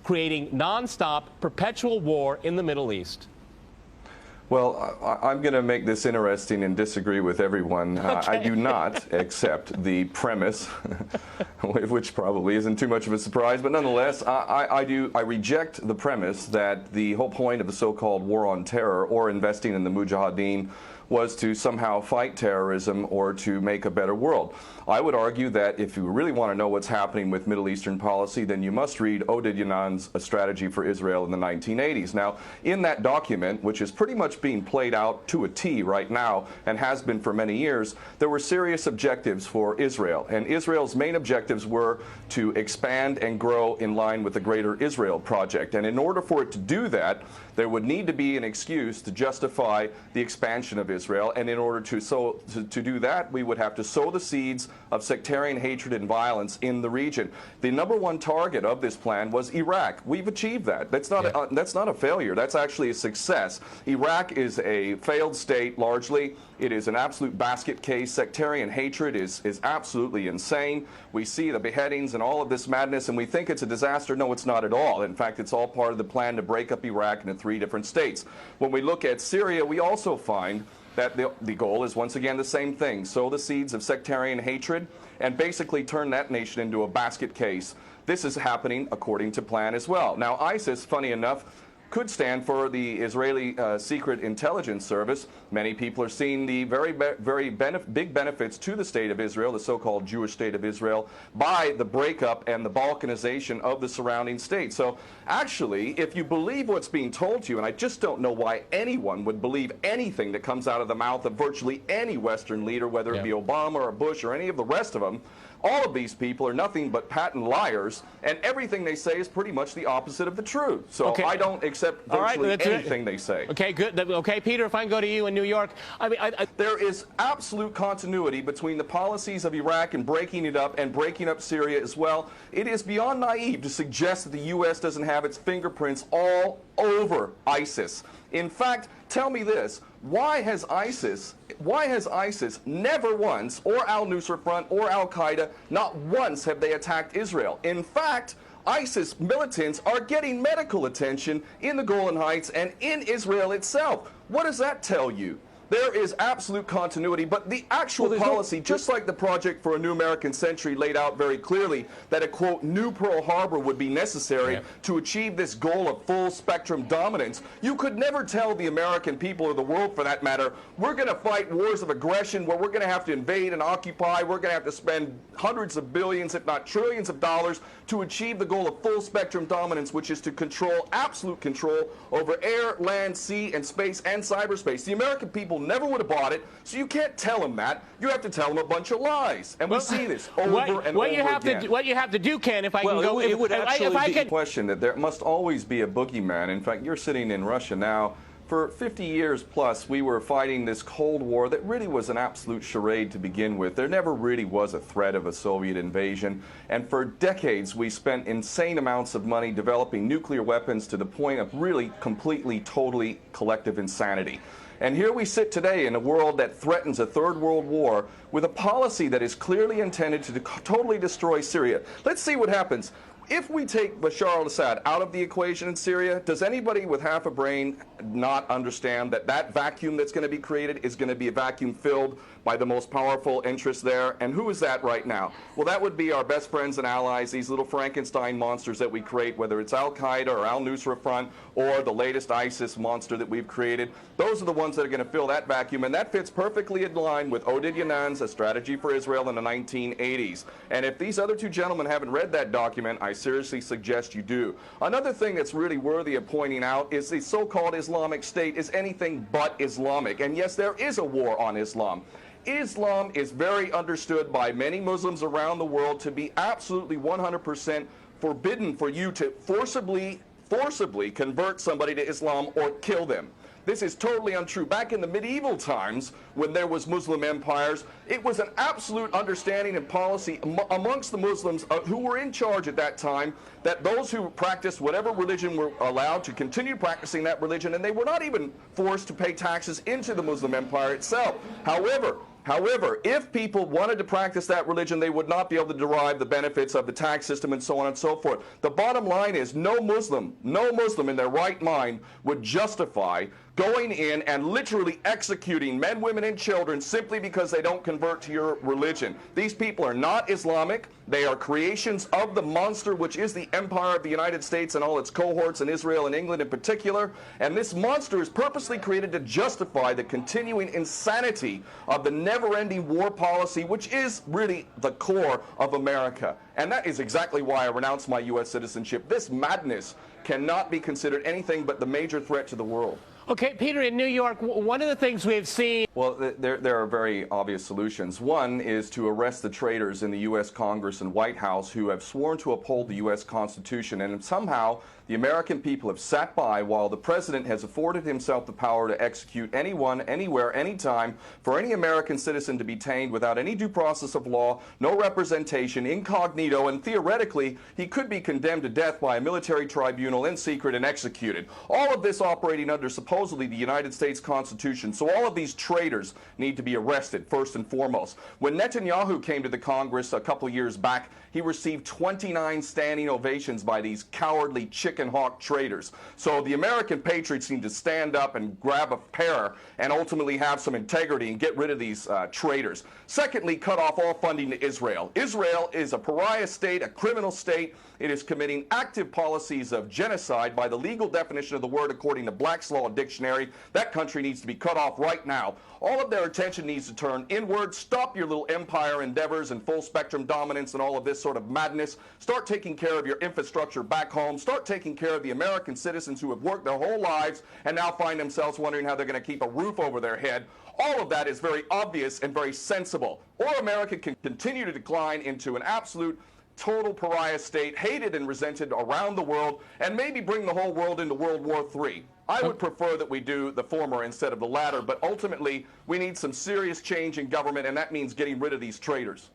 creating nonstop, perpetual war in the Middle East? Well, I'm going to make this interesting and disagree with everyone. Okay. I do not accept the premise, which probably isn't too much of a surprise, but nonetheless, I reject the premise that the whole point of the so-called war on terror or investing in the Mujahideen was to somehow fight terrorism or to make a better world. I would argue that if you really want to know what's happening with Middle Eastern policy, then you must read Oded Yanan's A Strategy for Israel in the 1980s. Now, in that document, which is pretty much being played out to a T right now and has been for many years, there were serious objectives for Israel. And Israel's main objectives were to expand and grow in line with the Greater Israel Project. And in order for it to do that, there would need to be an excuse to justify the expansion of Israel. And in order to do that, we would have to sow the seeds of sectarian hatred and violence in the region. The number one target of this plan was Iraq. We've achieved that. That's not a failure. That's actually a success. Iraq is a failed state largely. It is an absolute basket case. Sectarian hatred is absolutely insane. We see the beheadings and all of this madness, and we think it's a disaster. No, it's not at all. In fact, it's all part of the plan to break up Iraq into 3 different states. When we look at Syria, we also find that the goal is once again the same thing: sow the seeds of sectarian hatred and basically turn that nation into a basket case. This is happening according to plan as well. Now, ISIS, funny enough, could stand for the Israeli Secret Intelligence Service. Many people are seeing the very big benefits to the state of Israel, the so-called Jewish state of Israel, by the breakup and the balkanization of the surrounding states. So actually, if you believe what's being told to you, and I just don't know why anyone would believe anything that comes out of the mouth of virtually any Western leader, whether it be Obama or Bush or any of the rest of them, all of these people are nothing but patent liars, and everything they say is pretty much the opposite of the truth. So I don't accept virtually anything they say. Okay, good. Okay, Peter, if I can go to you in New York. I mean, there is absolute continuity between the policies of Iraq and breaking it up and breaking up Syria as well. It is beyond naive to suggest that the U.S. doesn't have its fingerprints all over ISIS. In fact, tell me this: why has ISIS never once, or al-Nusra Front or al-Qaeda, not once have they attacked Israel? In fact, ISIS militants are getting medical attention in the Golan Heights and in Israel itself. What does that tell you? There is absolute continuity, but the actual policy, just like the Project for a New American Century laid out very clearly, that a, quote, new Pearl Harbor would be necessary to achieve this goal of full spectrum dominance. You could never tell the American people, or the world for that matter, we're going to fight wars of aggression where we're going to have to invade and occupy, we're going to have to spend hundreds of billions, if not trillions of dollars to achieve the goal of full spectrum dominance, which is to control, absolute control over air, land, sea, and space and cyberspace. The American people never would have bought it, so you can't tell them that. You have to tell them a bunch of lies, and we see this over and over again. What you have to do, Ken, if I can go... It would actually be a question that there must always be a boogeyman. In fact, you're sitting in Russia now. For 50 years plus, we were fighting this Cold War that really was an absolute charade to begin with. There never really was a threat of a Soviet invasion. And for decades, we spent insane amounts of money developing nuclear weapons to the point of really completely, totally collective insanity. And here we sit today in a world that threatens a third world war with a policy that is clearly intended to totally destroy Syria. Let's see what happens. If we take Bashar al-Assad out of the equation in Syria, does anybody with half a brain not understand that that vacuum that's going to be created is going to be a vacuum filled by the most powerful interests there? And who is that right now? Well, that would be our best friends and allies, these little Frankenstein monsters that we create, whether it's al-Qaeda or al-Nusra Front or the latest ISIS monster that we've created. Those are the ones that are going to fill that vacuum, and that fits perfectly in line with Oded Yanan's A Strategy for Israel in the 1980s. And if these other two gentlemen haven't read that document, I seriously suggest you do. Another thing that's really worthy of pointing out is the so-called Islamic State is anything but Islamic. And yes, there is a war on Islam. Islam is very understood by many Muslims around the world to be absolutely 100% forbidden for you to forcibly convert somebody to Islam or kill them. This is totally untrue. Back in the medieval times, when there was Muslim empires, it was an absolute understanding and policy amongst the Muslims who were in charge at that time that those who practiced whatever religion were allowed to continue practicing that religion, and they were not even forced to pay taxes into the Muslim empire itself. However, However, if people wanted to practice that religion, they would not be able to derive the benefits of the tax system and so on and so forth. The bottom line is no Muslim in their right mind would justify going in and literally executing men, women, and children simply because they don't convert to your religion. These people are not Islamic. They are creations of the monster, which is the empire of the United States and all its cohorts in Israel and England in particular. And this monster is purposely created to justify the continuing insanity of the never-ending war policy, which is really the core of America. And that is exactly why I renounced my U.S. citizenship. This madness cannot be considered anything but the major threat to the world. Okay, Peter, in New York, one of the things we've seen... Well, there are very obvious solutions. One is to arrest the traitors in the U.S. Congress and White House who have sworn to uphold the U.S. Constitution, and somehow the American people have sat by while the president has afforded himself the power to execute anyone, anywhere, anytime, for any American citizen to be detained without any due process of law, no representation, incognito, and theoretically he could be condemned to death by a military tribunal in secret and executed. All of this operating under supposedly the United States Constitution. So all of these traitors need to be arrested first and foremost. When Netanyahu came to the Congress a couple of years back, he received 29 standing ovations by these cowardly chicken hawk traitors. So the American patriots need to stand up and grab a pair and ultimately have some integrity and get rid of these traitors. Secondly, cut off all funding to Israel. Israel is a pariah state, a criminal state. It is committing active policies of genocide by the legal definition of the word according to Black's Law Dictionary. That country needs to be cut off right now. All of their attention needs to turn inward. Stop your little empire endeavors and full spectrum dominance and all of this sort of madness. Start taking care of your infrastructure back home. Start taking care of the American citizens who have worked their whole lives and now find themselves wondering how they're going to keep a roof over their head. All of that is very obvious and very sensible. Or America can continue to decline into an absolute total pariah state, hated and resented around the world, and maybe bring the whole world into World War III. I would prefer that we do the former instead of the latter, but ultimately we need some serious change in government, and that means getting rid of these traitors.